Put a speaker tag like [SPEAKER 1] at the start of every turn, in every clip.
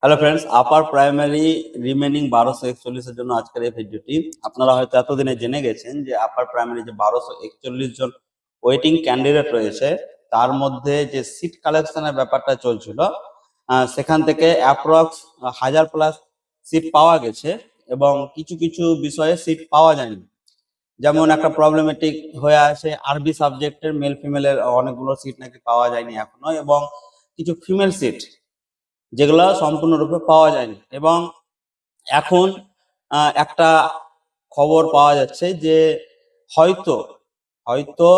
[SPEAKER 1] Hello friends, upper primary remaining 1241 এর জন্য আজকের এই ভিডিওটি। আপনারা হয়তো এতদিনে জেনে গেছেন যে আপার প্রাইমারি যে 1241 জন ওয়েটিং ক্যান্ডিডেট রয়েছে, তার মধ্যে যে সিট কালেকশনের ব্যাপারটা চলছিল, সেখান থেকে অ্যাপ্রক্স 1000+ সিট পাওয়া গেছে এবং কিছু কিছু বিষয়ে সিট পাওয়া যায়নি। যেমন একটা প্রবলেমেটিক হয়ে আছে আরবি সাবজেক্টের মেল ফিমেলের অনেকগুলো সিট নাকি পাওয়া যায়নি এখনো, এবং কিছু ফিমেল সিট যেগুলো সম্পূর্ণরূপে পাওয়া যায়নি। এবং এখন একটা খবর পাওয়া যাচ্ছে যে হয়তো হয়তো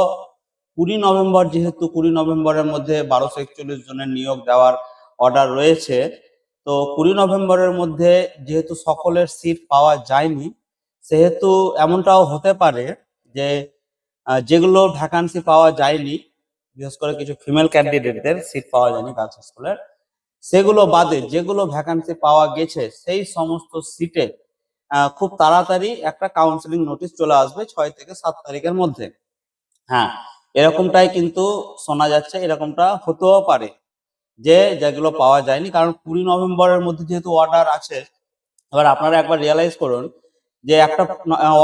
[SPEAKER 1] 20 নভেম্বর, যেহেতু 20 নভেম্বরের মধ্যে 1241 জনের নিয়োগ দেওয়ার অর্ডার রয়েছে, তো 20 নভেম্বরের মধ্যে যেহেতু সকলের সিট পাওয়া যায়নি, সেহেতু এমনটাও হতে পারে যে যেগুলো ভ্যাকান্সি পাওয়া যায়নি, বিশেষ করে কিছু ফিমেল ক্যান্ডিডেটদের সিট পাওয়া যায়নি গার্লস স্কুলের, সেগুলো বাদে যেগুলো ভ্যাকান্সি পাওয়া গেছে সেই সমস্ত সিটে খুব তাড়াতাড়ি একটা কাউন্সিলিং নোটিশ চলে আসবে 6 থেকে 7 তারিখের মধ্যে। হ্যাঁ, এরকমটাই কিন্তু শোনা যাচ্ছে, এরকমটা হতেও পারে যে যেগুলো পাওয়া যায়নি, কারণ 20 নভেম্বরের মধ্যে যেহেতু অর্ডার আছে। এবার আপনারা একবার রিয়েলাইজ করুন যে একটা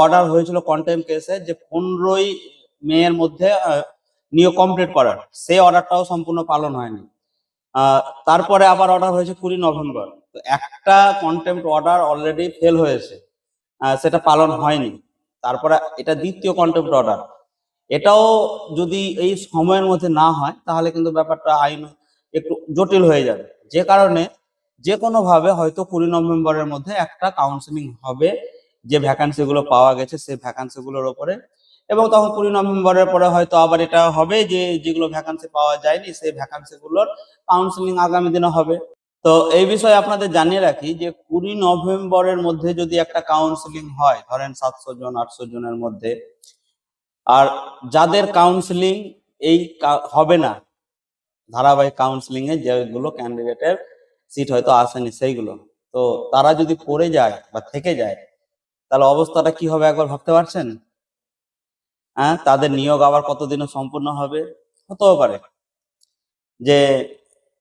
[SPEAKER 1] অর্ডার হয়েছিল কন্টেম্প কেসে যে 15 মে এর মধ্যে নিয়োগ কমপ্লিট করার, সেই অর্ডারটাও সম্পূর্ণ পালন হয়নি। তারপরে আবার অর্ডার হয়েছে 20 নভেম্বর, তো একটা কন্টেম্পট অর্ডার অলরেডি ফেল হয়েছে, সেটা পালন হয়নি। তারপরে এটা দ্বিতীয় কন্টেম্পট অর্ডার, এটাও যদি এই সময়ের মধ্যে না হয় তাহলে কিন্তু ব্যাপারটা আইন একটু জটিল হয়ে যাবে। যে কারণে যে কোনো ভাবে হয়তো 20 নভেম্বরের মধ্যে একটা কাউন্সিলিং হবে যে ভ্যাকান্সি গুলো পাওয়া গেছে সেই ভ্যাকান্সি গুলোর উপরে, এবং তখন 20 নভেম্বরের পরে হয়তো আবার এটা হবে যে যেগুলো ভ্যাকান্সি পাওয়া যায়নি সেই ভ্যাকান্সি গুলোর কাউন্সিলিং আগামী দিনে হবে। তো এই বিষয়ে আপনাদের জানিয়ে রাখি যে 20 নভেম্বরের মধ্যে যদি একটা কাউন্সিলিং হয়, ধরেন 700 জন 800 জনের মধ্যে, আর যাদের কাউন্সিলিং এই হবে না, ধারাবাহিক কাউন্সিলিং এ যেগুলো ক্যান্ডিডেটের সিট হয়তো আসেনি সেইগুলো, তো তারা যদি পড়ে যায় বা থেকে যায়, তাহলে অবস্থাটা কি হবে একবার ভাবতে পারছেন? হ্যাঁ, তাদের নিয়োগ আবার কতদিনে সম্পূর্ণ হবে? হতেও পারে যে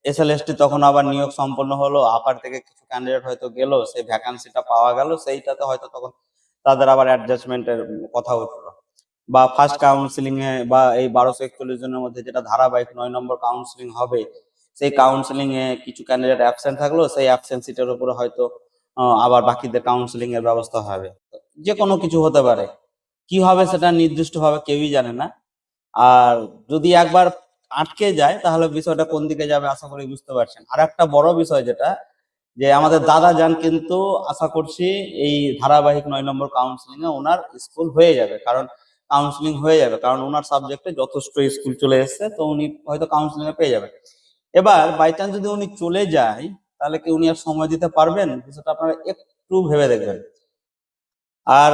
[SPEAKER 1] এসএলএসটি তখন আবার নিয়োগ সম্পন্ন হলো, আপার থেকে কিছু ক্যান্ডিডেট হয়তো গেল, সেই ভ্যাকান্সিটা পাওয়া গেল, সেইটাতে হয়তো তখন তাদের আবার অ্যাডজাস্টমেন্টের কথা উঠলো, বা ফার্স্ট কাউন্সিলিং এ বা এই 1241 জনের মধ্যে যেটা ধারাবাহিক 9 নম্বর কাউন্সিলিং হবে, সেই কাউন্সিলিং এ কিছু ক্যান্ডিডেট অ্যাবসেন্ট থাকলো, সেই অ্যাবসেন্ট সিটের উপরে হয়তো আবার বাকিদের কাউন্সিলিং এর ব্যবস্থা হবে। যে কোনো কিছু হতে পারে, কি হবে সেটা নির্দিষ্টভাবে কেউই জানে না। আর যদি একবার আটকে যায় তাহলে বিষয়টা কোন দিকে যাবে আশা করি বুঝতে পারছেন। আর একটা বড় বিষয় যেটা, যে আমাদের দাদা যান কিন্তু আশা করছি এই ধারাবাহিক 9 নম্বর কাউন্সিলিং এ ওনার স্কুল হয়ে যাবে, কারণ কাউন্সিলিং হয়ে যাবে, কারণ ওনার সাবজেক্টে যথেষ্ট স্কুল চলে এসছে, তো উনি হয়তো কাউন্সিলিং এ পেয়ে যাবেন। এবার বাই চান্স যদি উনি চলে যায়, তাহলে কি উনি আর সময় দিতে পারবেন? বিষয়টা আপনারা একটু ভেবে দেখবেন। আর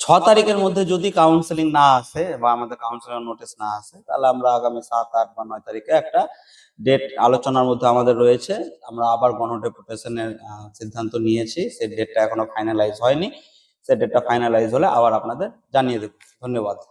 [SPEAKER 1] 6 তারিখের মধ্যে যদি কাউন্সিলিং না আসে বা আমাদের কাউন্সিলর নোটিশ না আসে, তাহলে আমরা আগামী 7, 8 বা 9 তারিখে একটা ডেট আলোচনার মধ্যে আমাদের রয়েছে। আমরা আবার গণডেপুটেশনের সিদ্ধান্ত নিয়েছি, সেই ডেটটা এখনো ফাইনালাইজ হয়নি। সেই ডেটটা ফাইনালাইজ হলে আবার আপনাদের জানিয়ে দেব। ধন্যবাদ।